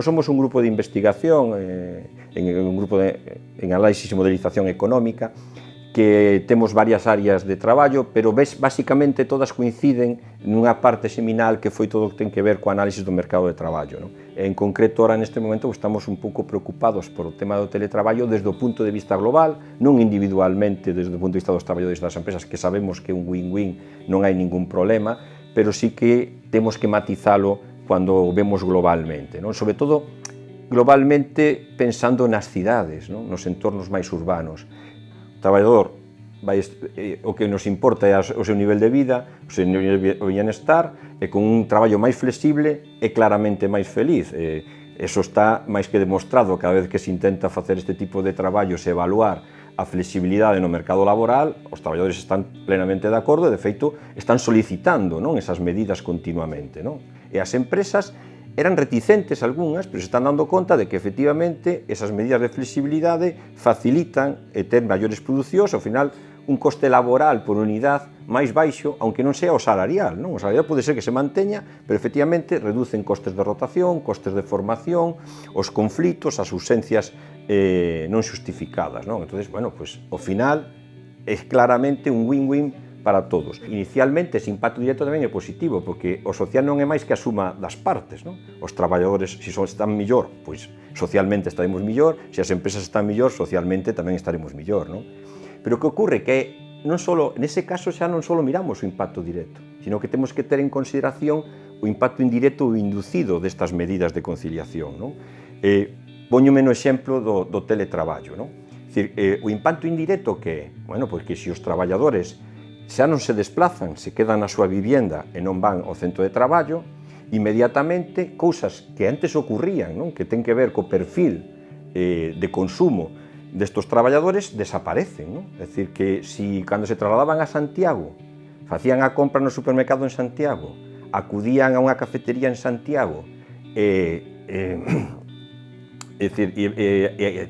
Nós somos un grupo de investigación, un grupo en análisis e modelización económica, que temos varias áreas de traballo, pero basicamente todas coinciden nunha parte seminal que foi todo o que ten que ver co análisis do mercado de traballo. En concreto, ahora neste momento estamos un pouco preocupados por o tema do teletraballo desde o punto de vista global, non individualmente desde o punto de vista dos traballadores das empresas, que sabemos que un win-win non hai ningún problema, pero sí que temos que matizalo cando vemos globalmente, sobre todo globalmente pensando nas cidades, nos entornos máis urbanos. O traballador, o que nos importa é o seu nivel de vida, o seu nivel de bienestar, e con un traballo máis flexible é claramente máis feliz. Eso está máis que demostrado cada vez que se intenta facer este tipo de traballos e evaluar a flexibilidade no mercado laboral, os traballadores están plenamente de acordo e, de feito, están solicitando esas medidas continuamente. E as empresas eran reticentes algunhas, pero se están dando conta de que, efectivamente, esas medidas de flexibilidade facilitan ter maiores producións, ao final, un coste laboral por unidade máis baixo, aunque non sea o salarial. O salarial pode ser que se manteña, pero, efectivamente, reducen costes de rotación, costes de formación, os conflitos, as ausencias non xustificadas. Entón, ao final, é claramente un win-win para todos. Inicialmente, ese impacto directo tamén é positivo, porque o social non é máis que a suma das partes. Os traballadores, se están mellor, pois socialmente estaremos mellor, se as empresas están mellor, socialmente tamén estaremos mellor. Pero o que ocorre que non só, nese caso xa non só miramos o impacto directo, sino que temos que ter en consideración o impacto indirecto ou inducido destas medidas de conciliación. Póñome no exemplo do teletraballo. O impacto indirecto que é? Porque se os traballadores xa non se desplazan, se quedan na súa vivienda e non van ao centro de traballo, inmediatamente cousas que antes ocurrían, que ten que ver co perfil de consumo destos traballadores desaparecen. É dicir, que si cando se trasladaban a Santiago, facían a compra no supermercado en Santiago, acudían a unha cafetería en Santiago,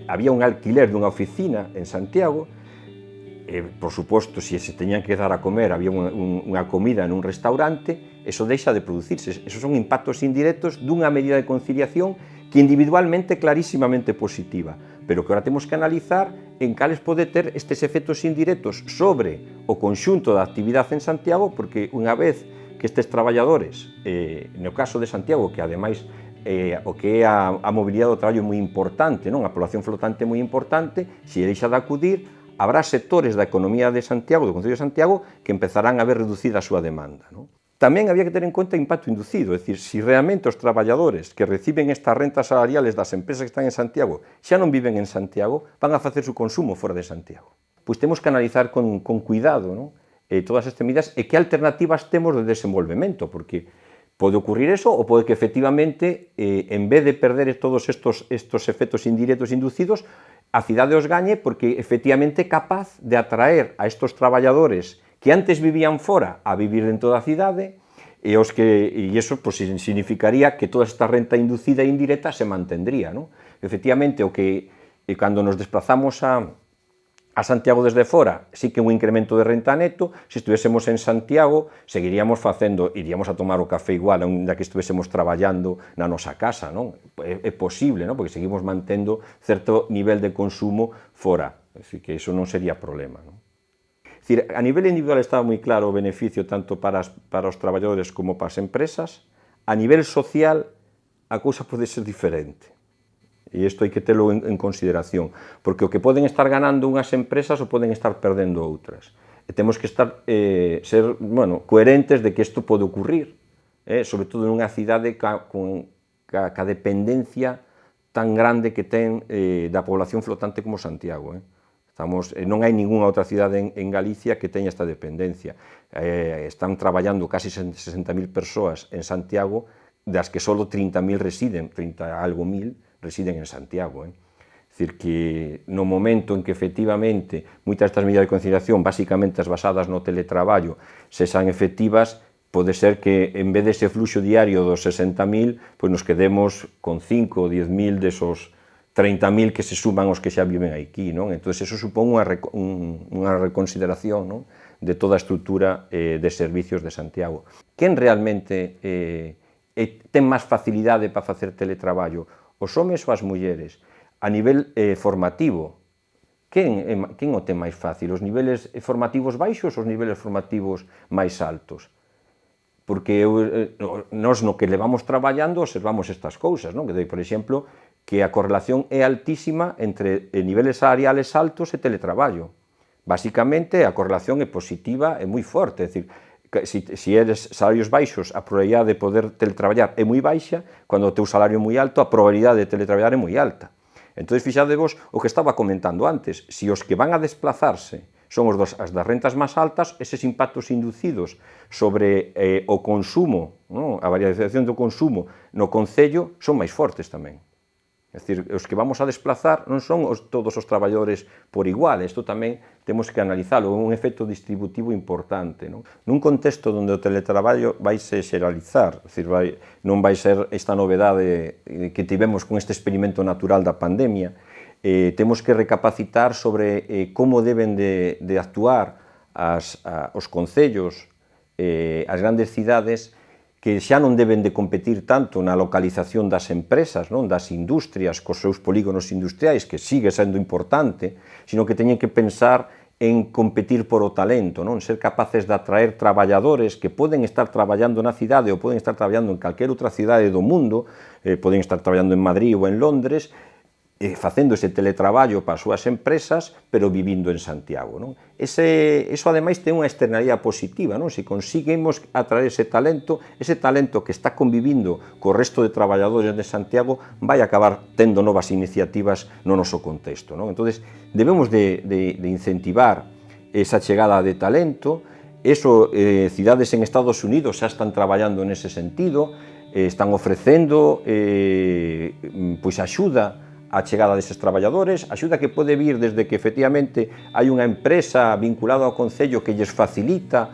había un alquiler dunha oficina en Santiago, por suposto, se teñan que dar a comer, había unha comida nun restaurante, eso deixa de producirse. Esos son impactos indirectos dunha medida de conciliación que individualmente é clarísimamente positiva, pero que ahora temos que analizar en cales pode ter estes efectos indirectos sobre o conxunto da actividade en Santiago, porque unha vez que estes traballadores, no caso de Santiago, que ademais o que é a mobilidade do traballo é moi importante, a población flotante é moi importante, se deixa de acudir, habrá sectores da economía de Santiago, do Concello de Santiago, que empezarán a ver reducida a súa demanda. Tamén había que ter en conta o impacto inducido, é dicir, se realmente os traballadores que reciben estas rentas salariales das empresas que están en Santiago xa non viven en Santiago, van a facer su consumo fora de Santiago. Pois temos que analizar con cuidado todas estas medidas e que alternativas temos de desenvolvemento, porque pode ocurrir eso ou pode que efectivamente, en vez de perder todos estos efectos indirectos inducidos, a cidade os gañe porque efectivamente é capaz de atraer a estos traballadores que antes vivían fora a vivir dentro da cidade e iso significaría que toda esta renta inducida e indirecta se mantendría. Efectivamente, cando nos desplazamos a Santiago desde fora, sí que un incremento de renta neto, se estuvéssemos en Santiago, seguiríamos iríamos a tomar o café igual, onde que estuvéssemos traballando na nosa casa, é posible, porque seguimos mantendo certo nivel de consumo fora, así que iso non sería problema. É dicir, a nivel individual estaba moi claro o beneficio tanto para os traballadores como para as empresas. A nivel social, a cousa pode ser diferente. E isto hai que telo en consideración, porque o que poden estar ganando unhas empresas o poden estar perdendo outras. E temos que ser coherentes de que isto pode ocurrir, sobre todo nunha cidade ca dependencia tan grande que ten da población flotante como Santiago. Non hai ningunha outra cidade en Galicia que teña esta dependencia. Están traballando casi 60.000 persoas en Santiago, das que só 30.000 residen, 30 algo mil, residen en Santiago. É dicir, que no momento en que efectivamente moitas destas medidas de conciliación, basicamente as basadas no teletraballo, sexan efectivas, pode ser que en vez dese fluxo diario dos 60.000, pois nos quedemos con 5 ou 10.000 desos 30.000 que se suman os que xa viven aquí. Entón, eso supón unha reconsideración de toda a estrutura de servicios de Santiago. Quen realmente ten máis facilidade para facer teletraballo, os homes ou as mulleres? A nivel formativo, quen o ten máis fácil? Os niveles formativos baixos ou os niveles formativos máis altos? Porque nós no que levamos traballando observamos estas cousas, non? Que, por exemplo, que a correlación é altísima entre niveles salariales altos e teletraballo. Básicamente, a correlación é positiva e moi forte, é dicir, se eres salarios baixos, a probabilidade de poder teletraballar é moi baixa, cando o teu salario é moi alto, a probabilidade de teletraballar é moi alta. Entón, fixadevos o que estaba comentando antes, se os que van a desplazarse son as das rentas máis altas, eses impactos inducidos sobre o consumo, non? A variación do consumo no concello son máis fortes tamén. É dicir, os que vamos a desplazar non son todos os traballadores por igual, isto tamén temos que analizalo, é un efecto distributivo importante. Non? Nun contexto onde o teletraballo vai se xeralizar, é dicir, non vai ser esta novedade que tivemos con este experimento natural da pandemia, temos que recapacitar sobre como deben de actuar os concellos, as grandes cidades, que xa non deben de competir tanto na localización das empresas, non? Das industrias, cos seus polígonos industriais, que sigue sendo importante, sino que teñen que pensar en competir por o talento, non? Ser capaces de atraer traballadores que poden estar traballando na cidade ou poden estar traballando en calquera outra cidade do mundo, poden estar traballando en Madrid ou en Londres, facendo ese teletraballo para as súas empresas, pero vivindo en Santiago. Non? Eso, ademais, ten unha externalidade positiva. Non? Se conseguimos atraer ese talento que está convivindo co resto de traballadores de Santiago, vai acabar tendo novas iniciativas no noso contexto. Non? Entón, debemos de incentivar esa chegada de talento. Cidades en Estados Unidos xa están traballando nese sentido, están ofrecendo pois axuda a chegada deses traballadores, axuda que pode vir desde que efectivamente hai unha empresa vinculada ao concello que lles facilita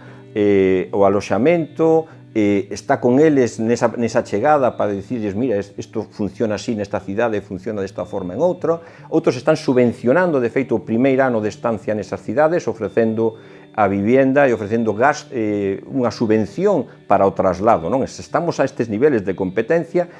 o aloxamento, está con eles nesa chegada para dicirles, mira, isto funciona así nesta cidade, funciona desta forma en outra. Outros están subvencionando, de feito, o primeiro ano de estancia nesas cidades, ofrecendo a vivienda e ofrecendo unha subvención para o traslado. Non? Estamos a estes niveles de competencia,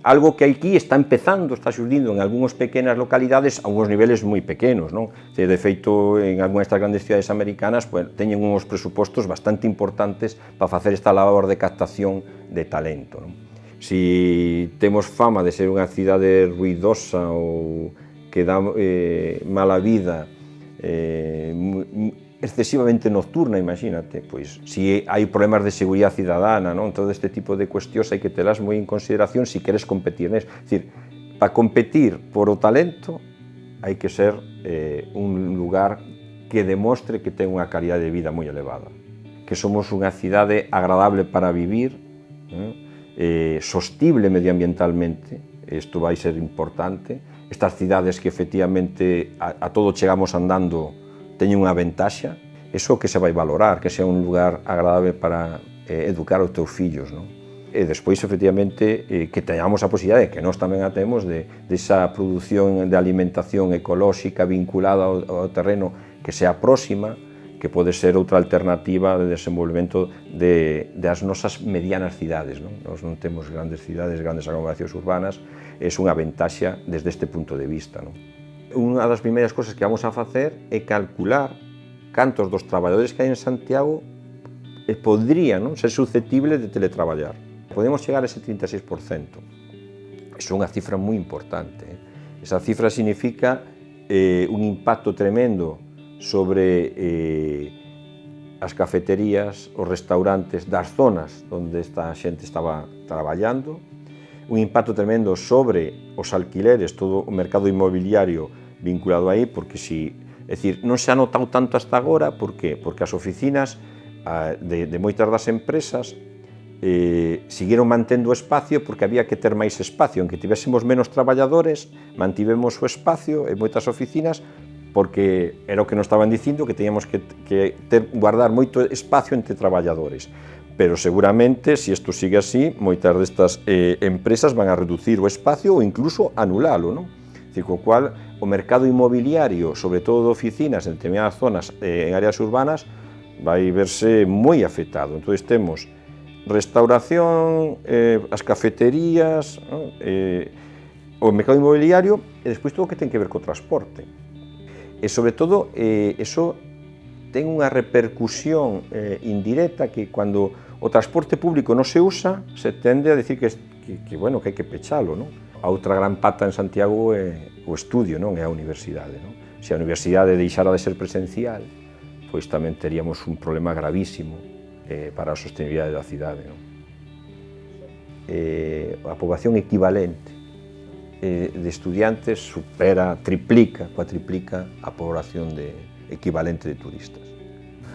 algo que aquí está empezando, está xurdindo en algunhas pequenas localidades a uns niveles moi pequenos, non? De feito, en algunhas destas grandes cidades americanas teñen uns presupostos bastante importantes para facer esta labor de captación de talento, non? Si temos fama de ser unha cidade ruidosa ou que dá mala vida, excesivamente nocturna, imagínate, pois, se hai problemas de seguridade cidadana, non? Todo este tipo de cuestións hai que telas moi en consideración se queres competir nes. É dicir, para competir por o talento hai que ser un lugar que demostre que ten unha calidad de vida moi elevada, que somos unha cidade agradable para vivir, sostible medioambientalmente, isto vai ser importante, estas cidades que efectivamente a todo chegamos andando teñen unha ventaxa, iso que se vai valorar, que sea un lugar agradable para educar os teus fillos, non? E despois, efectivamente, que teñamos a posibilidade, que nós tamén a temos, desa produción de alimentación ecolóxica vinculada ao terreno que sea próxima, que pode ser outra alternativa de desenvolvemento das nosas medianas cidades, non? Nós non temos grandes cidades, grandes aglomeracións urbanas, é unha ventaxa desde este punto de vista, non? Unha das primeiras cousas que vamos a facer é calcular cantos dos traballadores que hai en Santiago podrían ser susceptibles de teletraballar. Podemos chegar a ese 36%. Iso é unha cifra moi importante. Esa cifra significa un impacto tremendo sobre as cafeterías, os restaurantes das zonas onde esta xente estaba traballando, un impacto tremendo sobre os alquileres, todo o mercado inmobiliario vinculado aí, porque é dicir, non se ha notado tanto hasta agora, por qué? Porque as oficinas de moitas das empresas siguieron mantendo o espacio porque había que ter máis espacio, en que tivésemos menos traballadores, mantivemos o espacio en moitas oficinas, porque era o que nos estaban dicindo, que teníamos que guardar moito espacio entre traballadores. Pero seguramente, se isto sigue así, moitas destas empresas van a reducir o espacio ou incluso anulalo, non? Co cual, o mercado inmobiliario, sobre todo de oficinas en determinadas zonas en áreas urbanas, vai verse moi afectado. Entón, temos restauración, as cafeterías, o mercado inmobiliario, e despois todo o que ten que ver co transporte. E, sobre todo, eso ten unha repercusión indirecta que cando o transporte público non se usa, se tende a decir que hai que pechalo, non? A outra gran pata en Santiago é o estudio, non? É a universidade, non? Se a universidade deixara de ser presencial, pois tamén teríamos un problema gravísimo para a sostenibilidade da cidade, non? A poboación equivalente de estudiantes triplica, cuatriplica a poboación equivalente de turistas.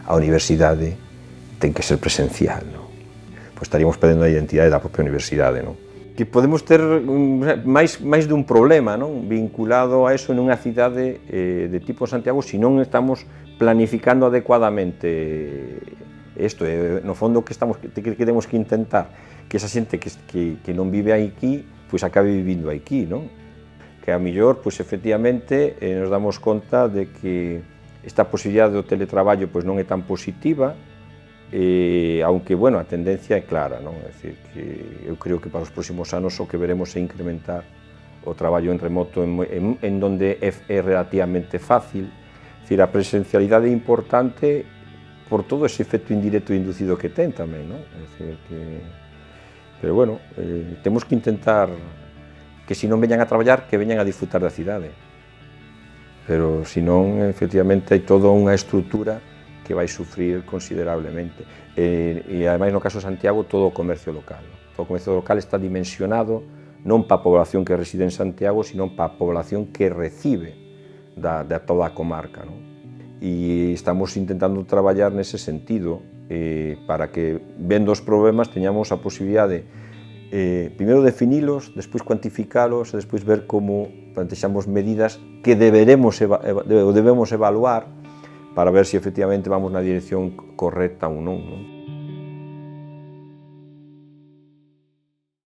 A universidade ten que ser presencial, non? Pois estaríamos perdendo a identidade da propia universidade, non? Que podemos ter máis dun problema, non? Vinculado a eso nunha cidade de tipo Santiago, se non estamos planificando adecuadamente isto. No fondo, que temos que intentar que esa xente que non vive aquí, pois acabe vivindo aquí, non? Que a mellor, pois efectivamente, nos damos conta de que esta posibilidade do teletraballo pois non é tan positiva, aunque, bueno, a tendencia é clara, non? É dicir, que eu creo que para os próximos anos o que veremos é incrementar o traballo en remoto en donde é relativamente fácil. É dicir, a presencialidade é importante por todo ese efecto indirecto e inducido que ten tamén, non? É dicir, pero, bueno, temos que intentar que se non veñan a traballar, que veñan a disfrutar da cidade. Pero, se non, efectivamente, hai toda unha estrutura que vai sufrir considerablemente. E, ademais, no caso de Santiago, todo o comercio local. Todo o comercio local está dimensionado non para a población que reside en Santiago, sino para a población que recibe de toda a comarca, non? E estamos intentando traballar nese sentido, para que, vendo os problemas, teñamos a posibilidade primeiro definilos, despois cuantificalos e despois ver como plantexamos medidas que debemos evaluar para ver se efectivamente vamos na dirección correcta ou non.